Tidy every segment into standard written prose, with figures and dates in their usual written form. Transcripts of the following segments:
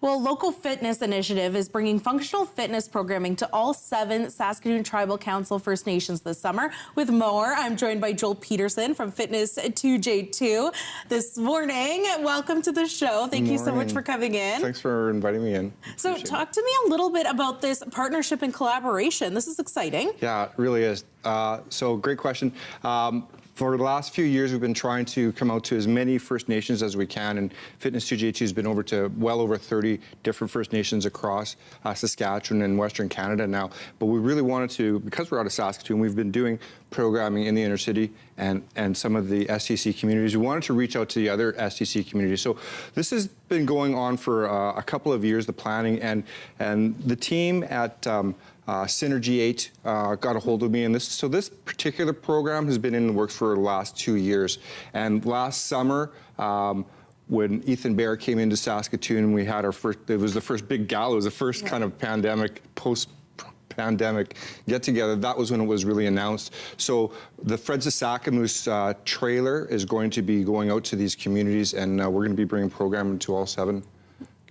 Well, Local Fitness Initiative is bringing functional fitness programming to all 7 Saskatoon Tribal Council First Nations this summer. With more, I'm joined by Joel Peterson from Fitness 2J2 this morning. Welcome to the show. Thank you so much for coming in. Thanks for inviting me in. So talk to me a little bit about this partnership and collaboration. This is exciting. Yeah, it really is. So great question. For the last few years, we've been trying to come out to as many First Nations as we can, and Fitness 2J2 has been over to well over 30 different First Nations across Saskatchewan and Western Canada now. But we really wanted to, because we're out of Saskatoon, we've been doing programming in the inner city and some of the STC communities. We wanted to reach out to the other STC communities. So this has been going on for a couple of years, the planning, and the team at Synergy 8 got a hold of me, and this particular program has been in the works for the last 2 years. And last summer, when Ethan Bear came into Saskatoon, we had our first, it was the first big gala, it was the first kind of post-pandemic get-together. That was when it was really announced. So the Friends of Sakamoose trailer is going to be going out to these communities, and we're going to be bringing programming to all 7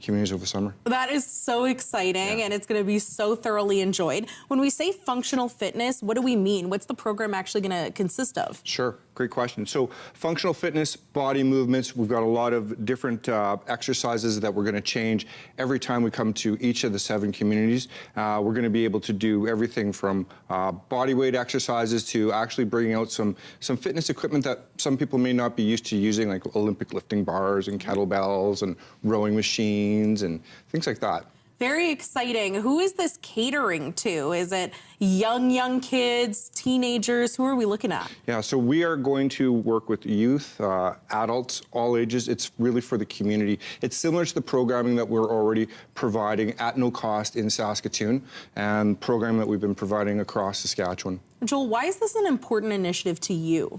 communities over the summer. That is so exciting, and it's going to be so thoroughly enjoyed. When we say functional fitness, what do we mean? What's the program actually going to consist of? Sure, great question. So functional fitness, body movements, we've got a lot of different exercises that we're going to change every time we come to each of the 7 communities. We're going to be able to do everything from body weight exercises to actually bringing out some fitness equipment that some people may not be used to using, like Olympic lifting bars and kettlebells and rowing machines and things like that. Very exciting. Who is this catering to? Is it young kids, teenagers? Who are we looking at? Yeah, so we are going to work with youth, adults, all ages. It's really for the community. It's similar to the programming that we're already providing at no cost in Saskatoon and programming that we've been providing across Saskatchewan. Joel, why is this an important initiative to you?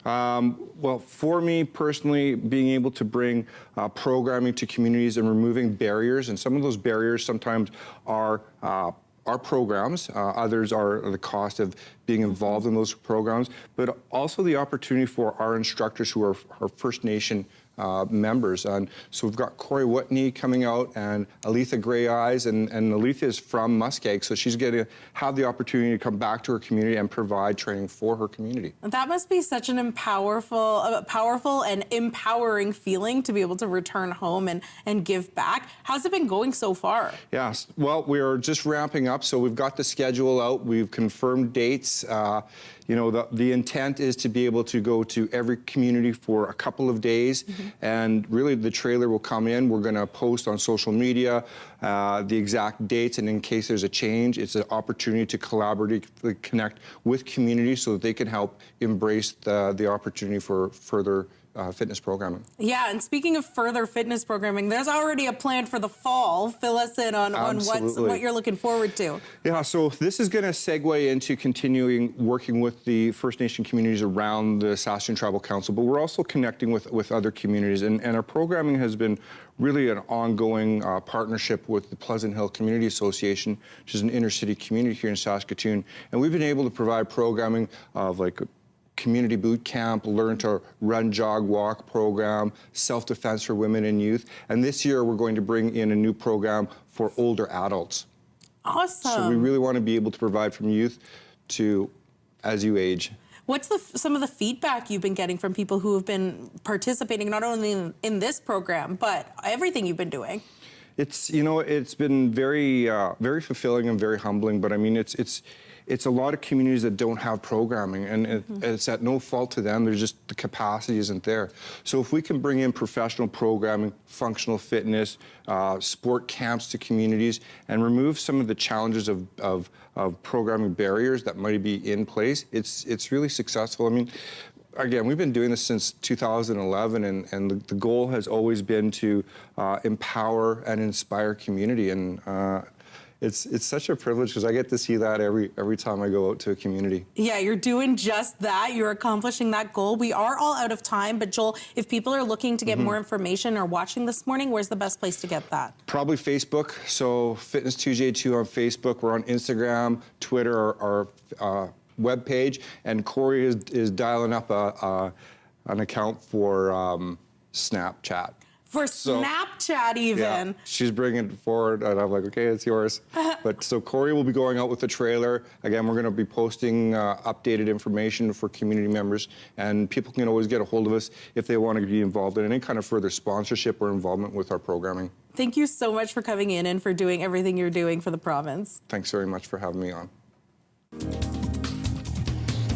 Well, for me personally, being able to bring programming to communities and removing barriers, and some of those barriers sometimes are our programs, others are the cost of being involved in those programs, but also the opportunity for our instructors who are First Nation members. And so we've got Corey Whitney coming out and Aletha Grey Eyes, and Aletha is from Muskeg, so she's going to have the opportunity to come back to her community and provide training for her community. That must be such an powerful and empowering feeling to be able to return home and give back. How's it been going so far? Yes, well, we're just ramping up, so we've got the schedule out, we've confirmed dates. You know, the intent is to be able to go to every community for a couple of days, and really the trailer will come in. We're going to post on social media the exact dates, and in case there's a change, it's an opportunity to collaboratively connect with communities so that they can help embrace the opportunity for further fitness programming. Yeah, and speaking of further fitness programming, there's already a plan for the fall. Fill us in on what you're looking forward to. Yeah, so this is going to segue into continuing working with the First Nation communities around the Saskatoon Tribal Council, but we're also connecting with other communities, and our programming has been really an ongoing partnership with the Pleasant Hill Community Association, which is an inner city community here in Saskatoon, and we've been able to provide programming of like community boot camp, learn to run, jog, walk program, self-defense for women and youth. And this year we're going to bring in a new program for older adults. Awesome. So we really want to be able to provide from youth to as you age. What's some of the feedback you've been getting from people who have been participating not only in this program, but everything you've been doing? It's, you know, it's been very, very fulfilling and very humbling, but I mean, it's a lot of communities that don't have programming, and it's at no fault to them. There's just the capacity isn't there. So if we can bring in professional programming, functional fitness, sport camps to communities, and remove some of the challenges of programming barriers that might be in place, it's really successful. I mean, again, we've been doing this since 2011, and the goal has always been to empower and inspire community, and it's such a privilege because I get to see that every time I go out to a community. Yeah, you're doing just that. You're accomplishing that goal. We are all out of time, but Joel, if people are looking to get more information or watching this morning, where's the best place to get that? Probably Facebook. So Fitness 2J2 on Facebook. We're on Instagram, Twitter, our webpage, and Corey is dialing up an account for Snapchat. For So, Snapchat even. Yeah, she's bringing it forward, and I'm like, okay, it's yours. But so Corey will be going out with the trailer. Again, we're going to be posting updated information for community members, and people can always get a hold of us if they want to be involved in any kind of further sponsorship or involvement with our programming. Thank you so much for coming in and for doing everything you're doing for the province. Thanks very much for having me on.